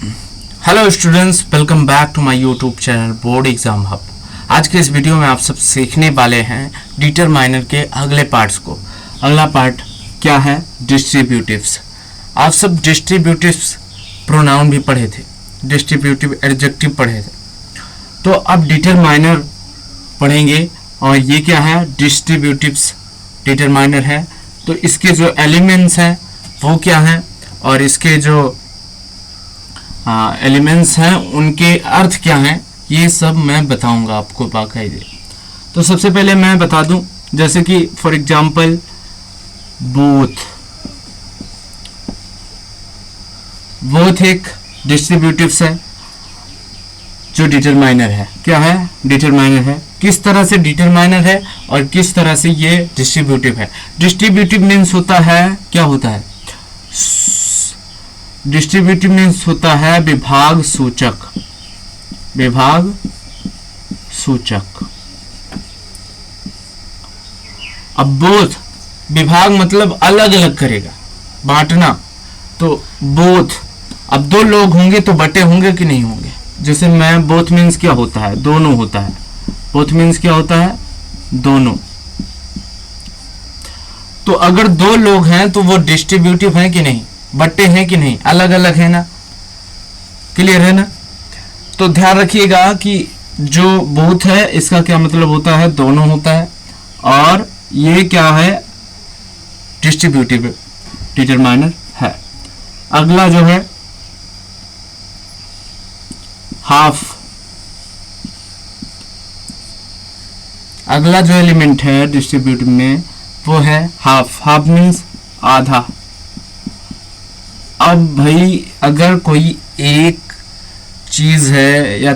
Hello students, welcome back to my YouTube channel board exam hub. आज के इस video में आप सब सीखने वाले हैं डिटरमाइनर के अगले पार्ट्स को। अगला पार्ट क्या है? डिस्ट्रीब्यूटिव्स। आप सब डिस्ट्रीब्यूटिव्स प्रोनाउन भी पढ़े थे, डिस्ट्रीब्यूटिव एडजेक्टिव पढ़े थे, तो अब डिटरमाइनर पढ़ेंगे। और ये क्या है? डिस्ट्रीब्यूटिव्स डिटरमाइनर है। तो इसके जो एलिमेंट्स हैं वो क्या हैं, और इसके जो एलिमेंट्स हैं उनके अर्थ क्या हैं, ये सब मैं बताऊंगा आपको बाकायदे। तो सबसे पहले मैं बता दूं, जैसे कि फॉर एग्जांपल बोथ एक डिस्ट्रीब्यूटिव्स है जो डिटरमाइनर है। क्या है? डिटरमाइनर है। किस तरह से डिटरमाइनर है और किस तरह से ये डिस्ट्रीब्यूटिव है? डिस्ट्रीब्यूटिव मीन्स होता है, क्या होता है? डिस्ट्रीब्यूटिव मीन्स होता है विभाग सूचक। विभाग सूचक। अब बोथ विभाग मतलब अलग अलग करेगा, बांटना। तो बोथ, अब दो लोग होंगे तो बटे होंगे कि नहीं होंगे? जैसे मैं बोथ मीन्स क्या होता है? दोनों होता है। बोथ मीन्स क्या होता है? दोनों। तो अगर दो लोग हैं तो वो डिस्ट्रीब्यूटिव है कि नहीं? बट्टे हैं कि नहीं? अलग अलग है ना? क्लियर है ना? तो ध्यान रखिएगा कि जो बोथ है इसका क्या मतलब होता है? दोनों होता है। और ये क्या है? डिस्ट्रीब्यूटिव डिटरमाइनर है। अगला जो है हाफ। अगला जो एलिमेंट है डिस्ट्रीब्यूटिव में वो है हाफ। हाफ मीन्स आधा। अब भाई अगर कोई एक चीज है या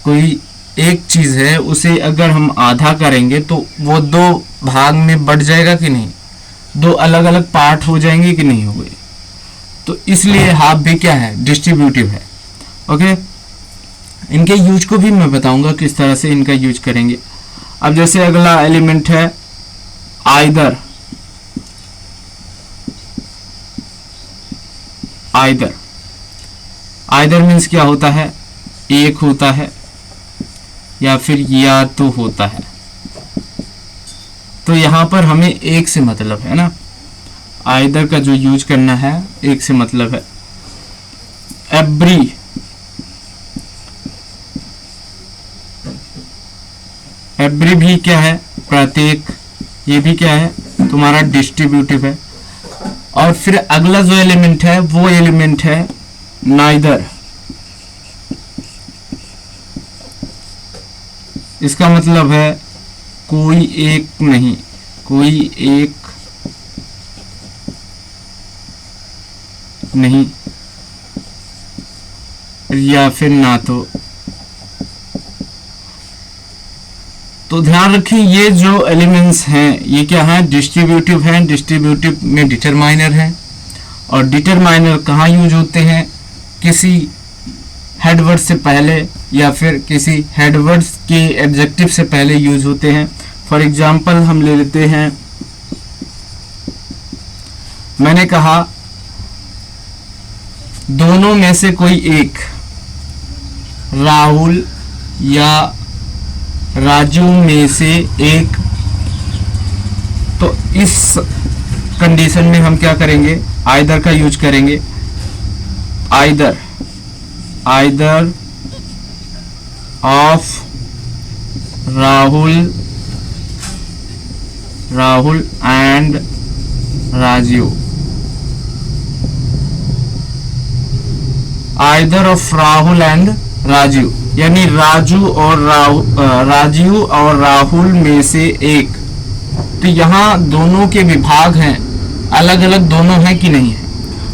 कोई एक चीज है, उसे अगर हम आधा करेंगे तो वो दो भाग में बढ़ जाएगा कि नहीं? दो अलग अलग पार्ट हो जाएंगे कि नहीं होंगे? तो इसलिए हाफ भी क्या है? डिस्ट्रीब्यूटिव है। ओके, इनके यूज को भी मैं बताऊंगा किस तरह से इनका यूज करेंगे। अब जैसे अगला एलिमेंट है आइदर। आइदर, आइदर मीन्स क्या होता है? एक होता है या फिर या तो होता है। तो यहां पर हमें एक से मतलब है ना, आइदर का जो यूज करना है एक से मतलब है। एवरी, एवरी भी क्या है? प्रत्येक। ये भी क्या है? तुम्हारा डिस्ट्रीब्यूटिव है। और फिर अगला जो एलिमेंट है वो एलिमेंट है नाइदर। इसका मतलब है कोई एक नहीं, कोई एक नहीं, या फिर ना तो ध्यान रखें ये जो एलिमेंट्स हैं ये क्या है? डिस्ट्रीब्यूटिव हैं। डिस्ट्रीब्यूटिव में डिटरमाइनर है। और डिटरमाइनर कहाँ यूज होते हैं? किसी हेडवर्ड से पहले या फिर किसी हेडवर्ड्स के एडजेक्टिव से पहले यूज होते हैं। फॉर एग्जांपल हम ले लेते हैं, मैंने कहा दोनों में से कोई एक, राहुल या राजू में से एक। तो इस कंडीशन में हम क्या करेंगे? आइदर का यूज करेंगे। Either, either of Rahul, Rahul and Raju. Either of Rahul and Raju, यानी राजू और राजू और राहुल में से एक। तो यहाँ दोनों के विभाग हैं, अलग अलग दोनों हैं कि नहीं है?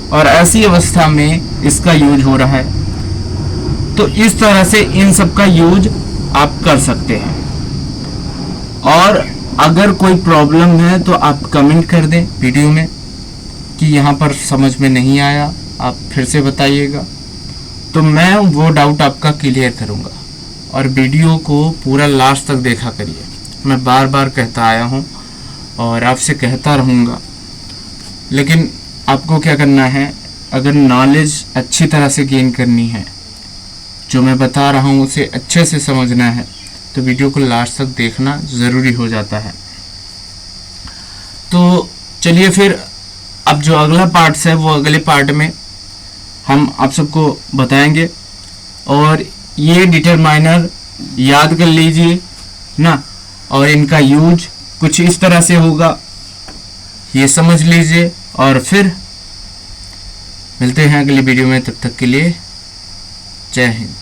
और ऐसी अवस्था में इसका यूज हो रहा है। तो इस तरह से इन सब का यूज आप कर सकते हैं। और अगर कोई प्रॉब्लम है तो आप कमेंट कर दें वीडियो में कि यहाँ पर समझ में नहीं आया, आप फिर से बताइएगा, तो मैं वो डाउट आपका क्लियर करूँगा। और वीडियो को पूरा लास्ट तक देखा करिए। मैं बार बार कहता आया हूँ और आपसे कहता रहूँगा, लेकिन आपको क्या करना है, अगर नॉलेज अच्छी तरह से गेन करनी है, जो मैं बता रहा हूँ उसे अच्छे से समझना है, तो वीडियो को लास्ट तक देखना ज़रूरी हो जाता है। तो चलिए फिर अब जो अगला पार्ट्स है वो अगले पार्ट में हम आप सबको बताएंगे। और ये डिटरमाइनर याद कर लीजिए ना, और इनका यूज कुछ इस तरह से होगा, ये समझ लीजिए। और फिर मिलते हैं अगली वीडियो में, तब तक के लिए जय हिंद।